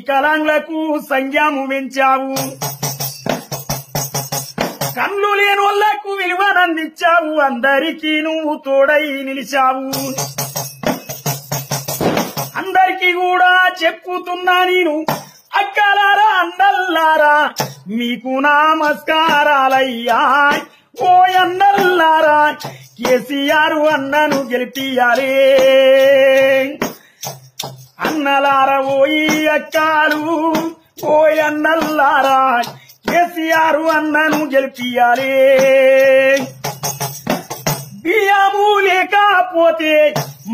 వికలాంగులకు సంఖ్యాము పెంచావు కళ్ళు లేనోళ్లకు విలువనందించావు అందరికీ నువ్వు తోడై నిలిచావు అందరికీ కూడా చెప్పుతున్నా నేను అక్కలారా అన్నల్లారా మీకు నమస్కారాలయ్యా ఓ అన్నల్లారా కేసీఆర్ అన్నను గెలిపియాలే అన్నలారా ఓయి అక్కాలు ఓ అన్నల్లారా కేసీఆర్ అన్నను గెలిపియాలే బియ్యము లేకపోతే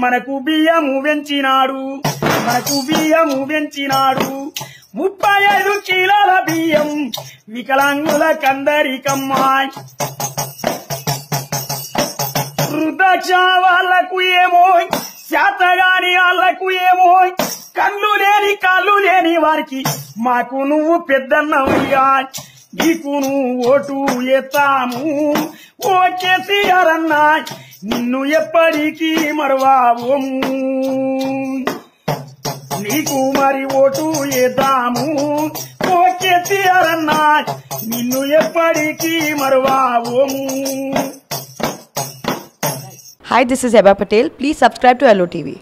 మనకు బియ్యము పెంచినాడు 35 కిలోల బియ్యం వికలాంగులకందరికమ్మా వృద్ధాక్ష వాళ్లకు ఏమో శాతగాని వాళ్లకు ఏమో కళ్ళు లేని కాళ్ళు లేని వారికి మాకు నువ్వు పెద్దన్నవయ్యా నీకు నువ్వు ఓటు ఎత్తాము ఓ కేసీఆర్ అన్నా నిన్ను ఎప్పటికీ మరవాము నీకు మరి ఓటు వేద్దాము ఓ కేసీఆర్ అన్నా నిన్ను ఎప్పటికీ మరవాము. Hi, this is Heba Patel. Please subscribe to LOTV.